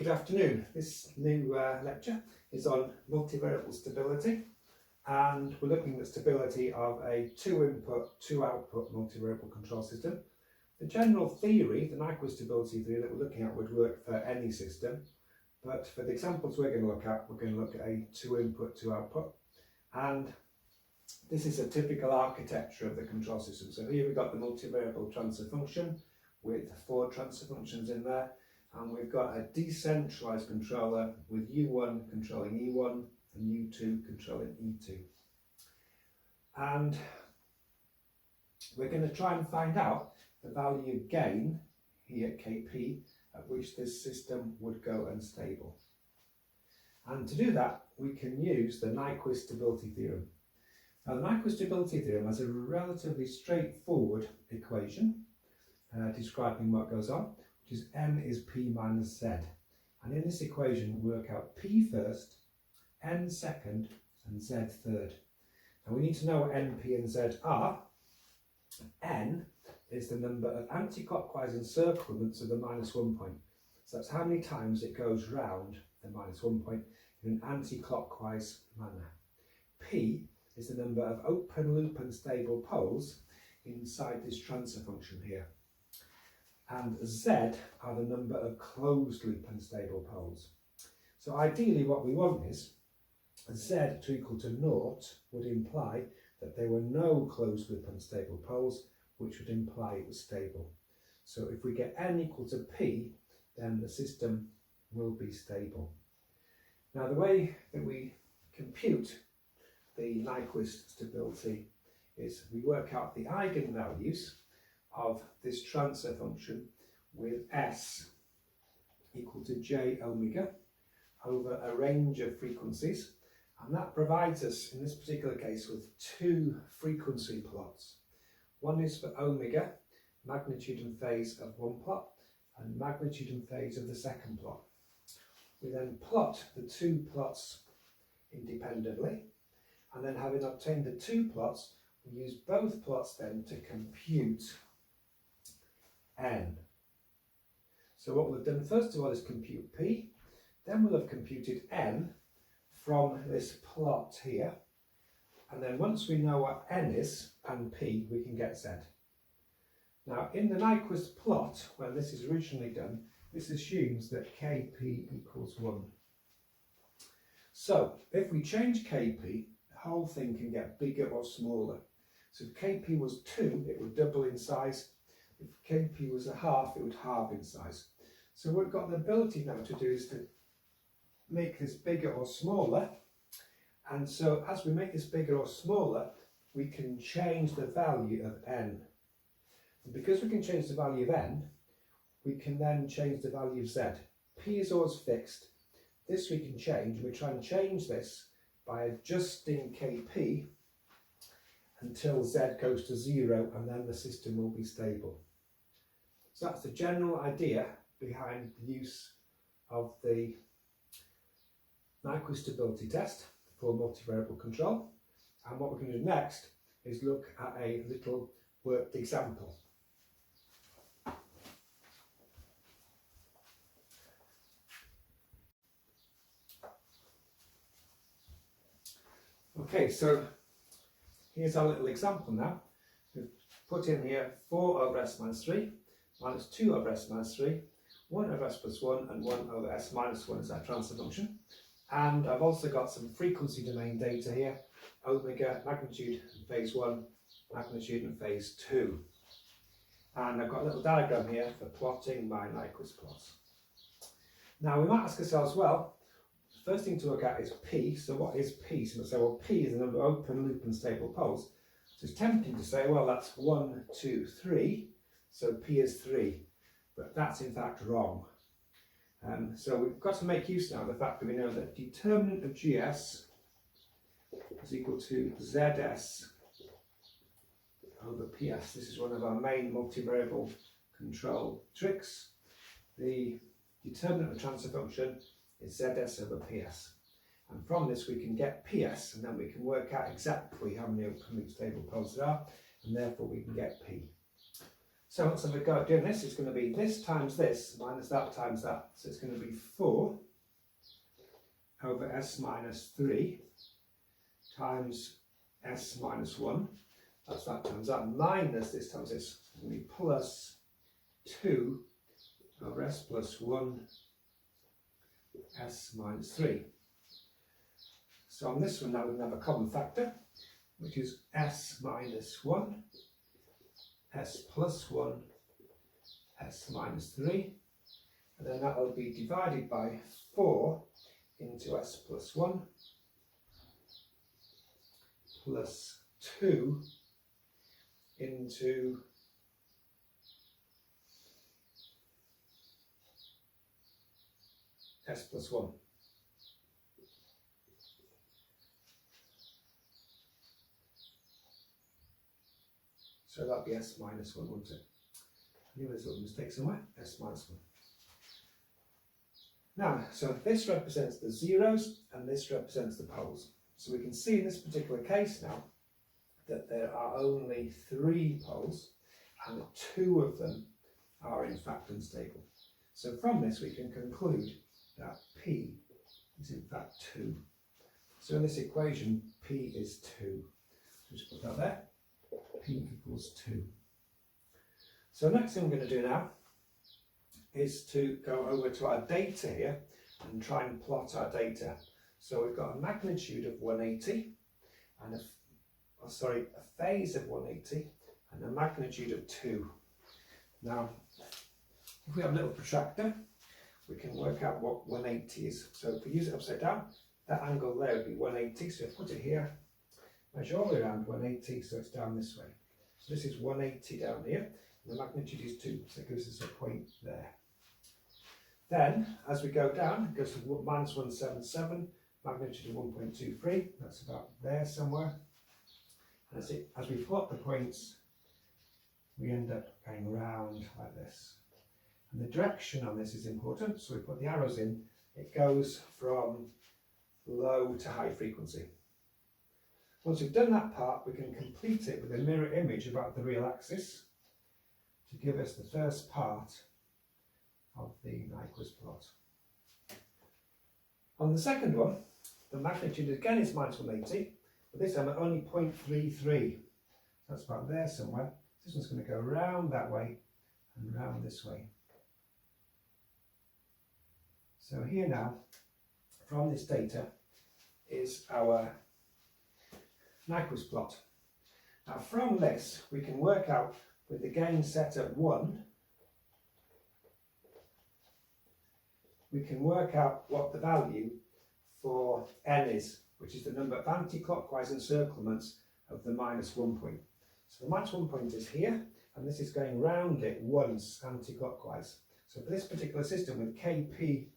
Good afternoon. This new lecture is on multivariable stability, and we're looking at stability of a 2-input, 2-output multivariable control system. The general theory, the Nyquist stability theory that we're looking at, would work for any system, but for the examples we're going to look at, we're going to look at a 2-input, 2-output, and this is a typical architecture of the control system. So here we've got the multivariable transfer function with 4 transfer functions in there. And we've got a decentralized controller with U1 controlling E1 and U2 controlling E2. And we're going to try and find out the value of gain here, Kp, at which this system would go unstable. And to do that, we can use the Nyquist stability theorem. Now, the Nyquist stability theorem has a relatively straightforward equation describing what goes on, which is n is p minus z. And in this equation, we work out p first, n second, and z third. Now we need to know what n, p, and z are. N is the number of anti-clockwise encirclements of the -1 point. So that's how many times it goes round the -1 point in an anti-clockwise manner. P is the number of open loop unstable poles inside this transfer function here. And Z are the number of closed loop unstable poles. So ideally what we want is Z to equal to 0 would imply that there were no closed loop unstable poles, which would imply it was stable. So if we get n equal to p, then the system will be stable. Now the way that we compute the Nyquist stability is we work out the eigenvalues of this transfer function with S equal to j omega over a range of frequencies, and that provides us in this particular case with 2 frequency plots. One is for omega, magnitude and phase of one plot, and magnitude and phase of the second plot. We then plot the 2 plots independently, and then having obtained the 2 plots, we use both plots then to compute n. So what we've done first of all is compute p, then we'll have computed n from this plot here, and then once we know what n is and p, we can get z. Now in the Nyquist plot, when this is originally done, this assumes that Kp equals 1. So if we change Kp, the whole thing can get bigger or smaller. So if Kp was 2, it would double in size. If Kp was a half, it would halve in size. So what we've got the ability now to do is to make this bigger or smaller. And so as we make this bigger or smaller, we can change the value of n. And because we can change the value of n, we can then change the value of z. P is always fixed. This we can change. We try and change this by adjusting Kp until z goes to 0, and then the system will be stable. So that's the general idea behind the use of the Nyquist stability test for multivariable control. And what we're going to do next is look at a little worked example. Okay, so here's our little example now. We've put in here 4 over s minus 3, minus 2 over s minus 3, 1 over s plus 1, and 1 over s minus 1 is our transfer function. And I've also got some frequency domain data here, omega, magnitude, and phase 1, magnitude, and phase 2. And I've got a little diagram here for plotting my Nyquist plots. Now we might ask ourselves, well, the first thing to look at is p. So what is p? So we'll say, well, p is the number of open loop and stable poles. So it's tempting to say, well, that's 1, 2, 3. So p is 3. But that's in fact wrong. So we've got to make use now of the fact that we know that determinant of gs is equal to zs over ps. This is one of our main multivariable control tricks. The determinant of the transfer function is zs over ps. And from this we can get ps, and then we can work out exactly how many open loop stable poles there are, and therefore we can get p. So let's have a go at doing this. It's going to be this times this minus that times that. So it's going to be 4 over s minus 3 times s minus 1. That's that times that, minus this times this. It's going to be plus 2 over s plus 1 s minus 3. So on this one now we can have a common factor, which is s minus 1, s plus 1, s minus 3, and then that will be divided by 4 into s plus 1 plus 2 into s plus 1. So that'll be s minus 1, won't it? I knew there's a little mistake somewhere. S minus 1. Now, so this represents the zeros and this represents the poles. So we can see in this particular case now that there are only 3 poles and 2 of them are in fact unstable. So from this we can conclude that P is in fact 2. So in this equation P is 2. So just put that there. P equals 2. So next thing we're going to do now is to go over to our data here and try and plot our data. So we've got a magnitude of 180 and a phase of 180 and a magnitude of 2. Now if we have a little protractor we can work out what 180 is. So if we use it upside down, that angle there would be 180. So if I put it here, measure all the way around 180, so it's down this way. So this is 180 down here, and the magnitude is 2, so it gives us a point there. Then, as we go down, it goes to minus 177, magnitude of 1.23, that's about there somewhere. And as we plot the points, we end up going around like this. And the direction on this is important, so we put the arrows in. It goes from low to high frequency. Once we've done that part, we can complete it with a mirror image about the real axis to give us the first part of the Nyquist plot. On the second one, the magnitude again is minus 180, but this time at only 0.33. That's about there somewhere. This one's going to go round that way and round this way. So here now, from this data, is our Nyquist plot. Now from this we can work out, with the gain set at 1, we can work out what the value for n is, which is the number of anti-clockwise encirclements of the minus 1 point. So the minus 1 point is here, and this is going round it once anti-clockwise. So for this particular system with Kp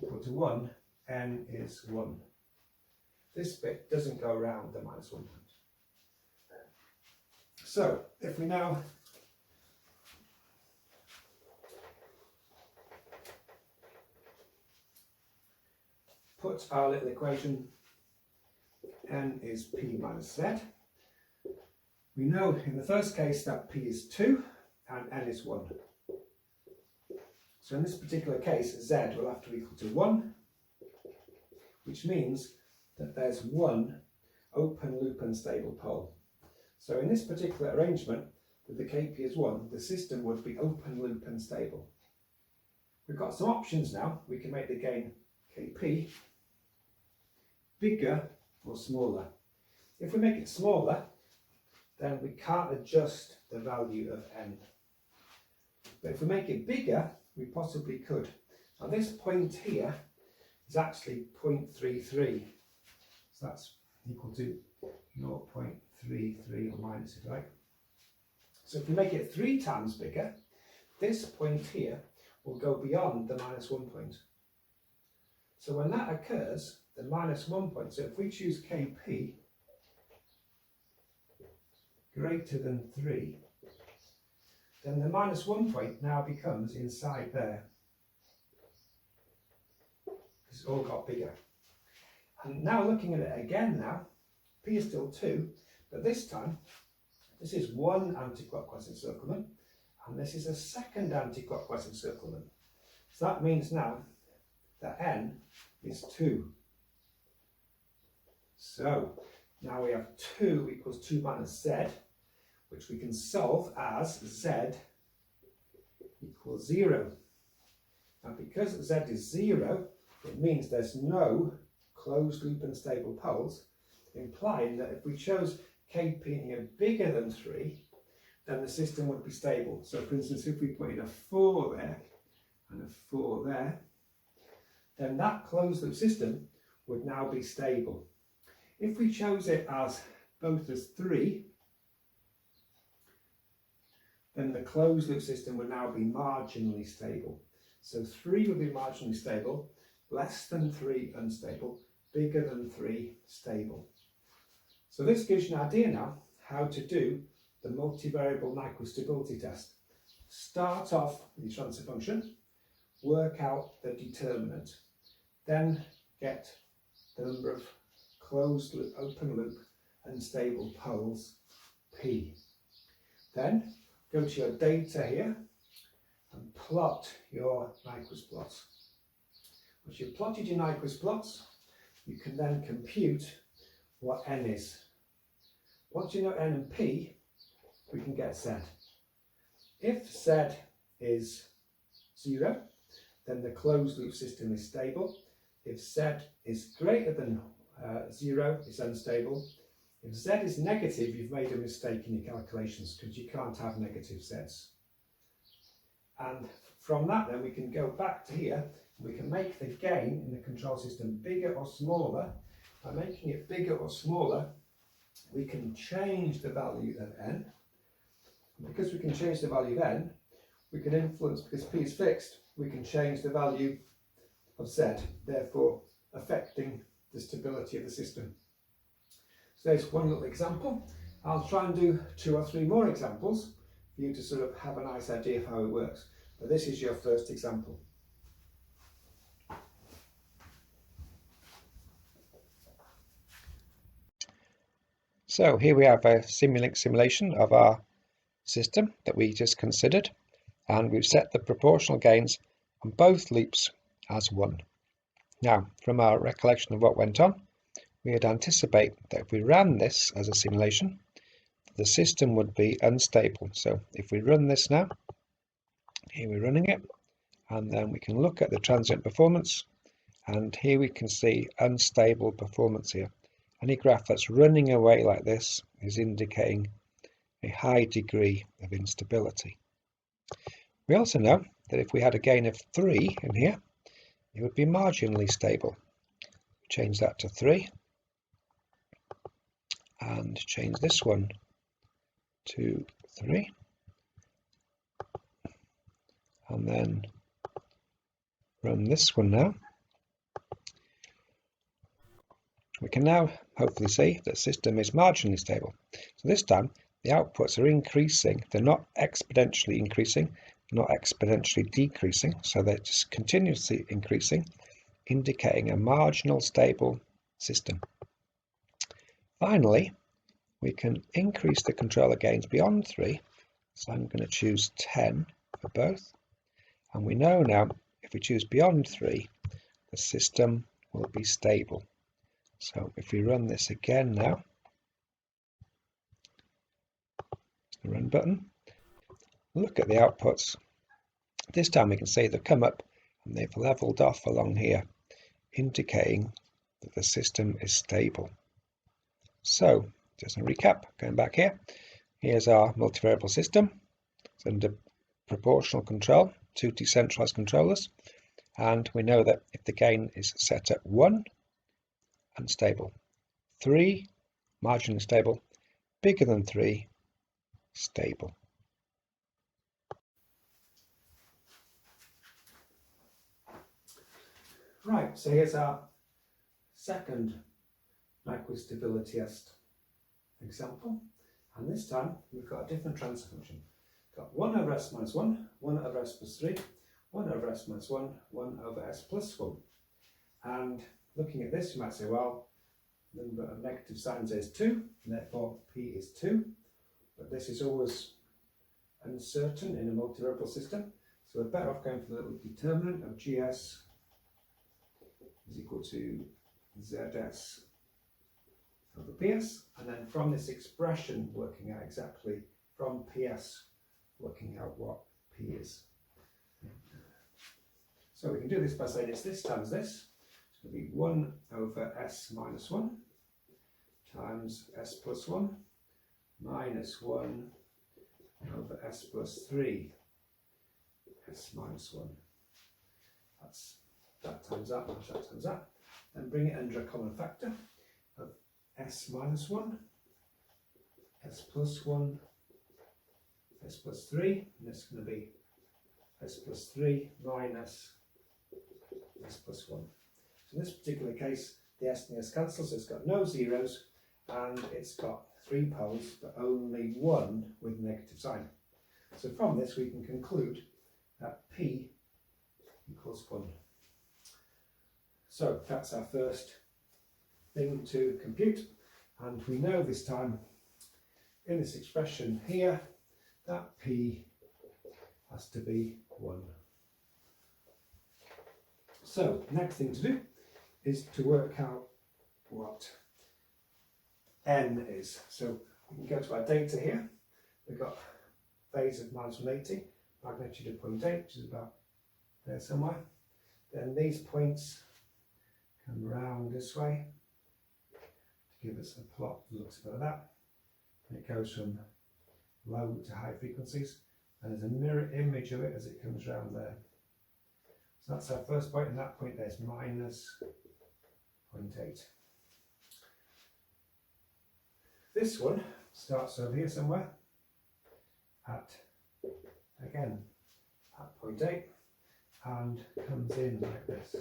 equal to 1, n is 1. This bit doesn't go around the minus 1 point. So if we now put our little equation, n is p minus z, we know in the first case that p is 2 and n is 1. So in this particular case z will have to be equal to 1, which means that there's 1 open loop unstable pole. So in this particular arrangement, with the Kp as 1, the system would be open loop unstable. We've got some options now. We can make the gain Kp bigger or smaller. If we make it smaller, then we can't adjust the value of n. But if we make it bigger, we possibly could. Now this point here is actually 0.33. So that's equal to 0.33 or minus, if you like. So if we make it 3 times bigger, this point here will go beyond the minus 1 point. So when that occurs, the minus 1 point, so if we choose Kp greater than 3, then the minus 1 point now becomes inside there. It's all got bigger. And now looking at it again now, P is still 2, but this time, this is 1 anti-clockwise encirclement, and this is a second anti-clockwise encirclement. So that means now that n is 2. So now we have 2 equals 2 minus z, which we can solve as z equals 0. Now because z is 0, it means there's no closed loop unstable poles, implying that if we chose Kp in here bigger than 3, then the system would be stable. So for instance, if we put in a 4 there and a 4 there, then that closed loop system would now be stable. If we chose it as both as 3, then the closed loop system would now be marginally stable. So 3 would be marginally stable, less than 3 unstable, bigger than 3 stable. So this gives you an idea now how to do the multivariable Nyquist stability test. Start off with your transfer function, work out the determinant, then get the number of closed loop, open loop, unstable poles, P. Then go to your data here and plot your Nyquist plots. Once you've plotted your Nyquist plots, you can then compute what n is. Once you know n and p, we can get z. If z is 0, then the closed loop system is stable. If z is greater than 0, it's unstable. If z is negative, you've made a mistake in your calculations because you can't have negative z's. And from that then we can go back to here, we can make the gain in the control system bigger or smaller. By making it bigger or smaller, we can change the value of n. And because we can change the value of n, we can influence, because p is fixed, we can change the value of z, therefore affecting the stability of the system. So there's one little example. I'll try and do 2 or 3 more examples for you to sort of have a nice idea of how it works. But this is your first example. So here we have a Simulink simulation of our system that we just considered, and we've set the proportional gains on both loops as 1. Now, from our recollection of what went on, we would anticipate that if we ran this as a simulation, the system would be unstable. So if we run this now, here we're running it, and then we can look at the transient performance, and here we can see unstable performance here. Any graph that's running away like this is indicating a high degree of instability. We also know that if we had a gain of 3 in here, it would be marginally stable. Change that to 3 and change this one to 3, and then run this one now. We can now hopefully see that the system is marginally stable. So this time the outputs are increasing. They're not exponentially increasing, not exponentially decreasing, so they're just continuously increasing, indicating a marginal stable system. Finally, we can increase the controller gains beyond 3, so I'm going to choose 10 for both, and we know now if we choose beyond 3, the system will be stable. So if we run this again now, the run button, look at the outputs. This time we can see they've come up and they've leveled off along here, indicating that the system is stable. So just a recap, going back here, here's our multivariable system. It's under proportional control, 2 decentralized controllers, and we know that if the gain is set at 1, unstable, 3, marginally stable, bigger than 3, stable. Right, so here's our second Nyquist stability test example, and this time we've got a different transfer function. We've got 1 over s minus 1, 1 over s plus 3, 1 over s minus 1, 1 over s plus 1. And looking at this, you might say, well, the number of negative signs is 2, and therefore p is 2. But this is always uncertain in a multivariable system. So we're better off going for the little determinant of GS is equal to ZS over PS, and then from this expression working out exactly from PS working out what P is. So we can do this by saying it's this times this. It's going to be 1 over S minus 1 times S plus 1 minus 1 over S plus 3 S minus 1. That's that times that, that times that. Then bring it under a common factor of S minus 1, S plus 1, S plus 3, and this is going to be S plus 3 minus S plus 1. So in this particular case, the S and the S cancel, so it's got no zeros, and it's got 3 poles, but only one with negative sign. So from this we can conclude that P equals 1. So that's our first thing to compute, and we know this time in this expression here that P has to be 1. So next thing to do is to work out what N is. So we can go to our data here. We've got phase of minus 180, magnitude of 0.8, which is about there somewhere. Then these points come round this way to give us a plot that looks like that. And it goes from low to high frequencies, and there's a mirror image of it as it comes round there. So that's our first point, and that point there is minus 0.8. This one starts over here somewhere at, again, at 0.8 and comes in like this.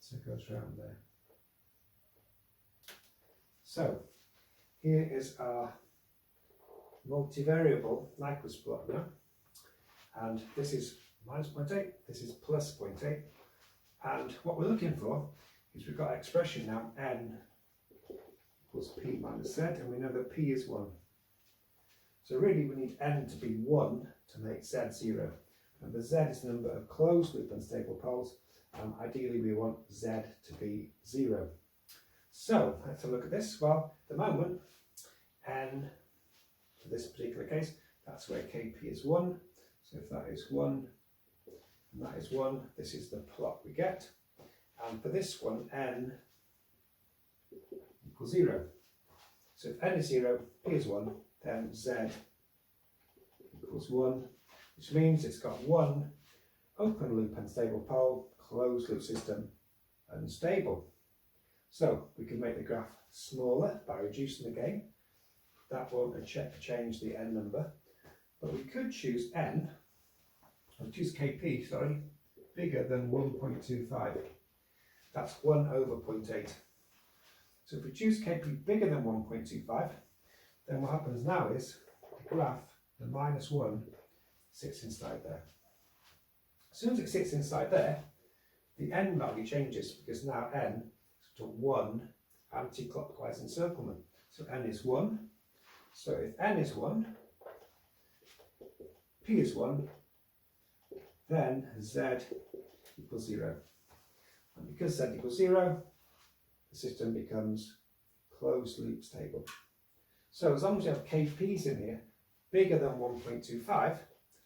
So it goes around there. So here is our multivariable Nyquist plot now. And this is minus 0.8, this is plus 0.8. And what we're looking for is we've got an expression now, N equals P minus Z, and we know that P is 1. So really we need N to be 1 to make Z 0. Remember, Z is the number of closed loop unstable poles, and ideally we want Z to be 0. So let's have a look at this. Well, at the moment, N, for this particular case, that's where Kp is 1. So if that is 1, and that is 1, this is the plot we get. And for this one, N equals 0. So if N is 0, P is 1, then Z equals 1, which means it's got one open loop unstable pole, closed loop system unstable. So we can make the graph smaller by reducing the gain. That won't change the N number, but we could choose N, or choose Kp, sorry, bigger than 1.25. That's 1 over 0.8. So if we choose Kp bigger than 1.25, then what happens now is the graph, the minus 1, sits inside there. As soon as it sits inside there, the N value changes because now N is to 1 anti-clockwise encirclement. So N is 1. So if N is 1, P is 1, then Z equals 0. And because Z equals 0, the system becomes closed loop stable. So as long as you have Kp's in here bigger than 1.25,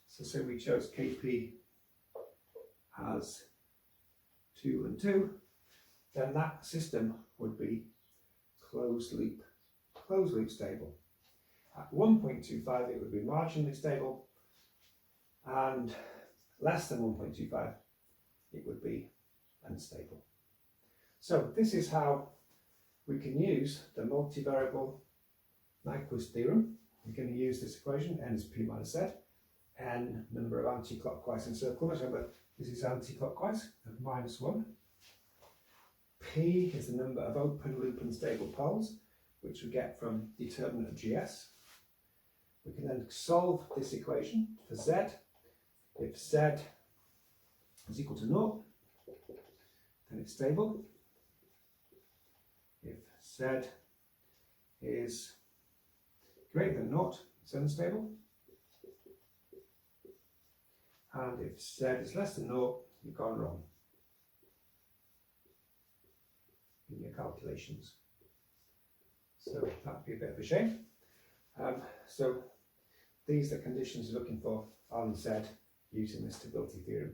so say we chose Kp as 2 and 2, then that system would be closed loop stable. At 1.25 it would be marginally stable, and less than 1.25 it would be unstable. So this is how we can use the multivariable Nyquist theorem. We're going to use this equation, N is P minus Z, N number of anti-clockwise encirclements. Remember, this is anti-clockwise of minus 1. P is the number of open loop unstable poles, which we get from determinant of GS. We can then solve this equation for Z. If Z is equal to 0, then it's stable. If Z is greater than 0, it's unstable. And if Z is less than 0, you've gone wrong in your calculations. So that would be a bit of a shame. So these are the conditions you're looking for on Z using the stability theorem.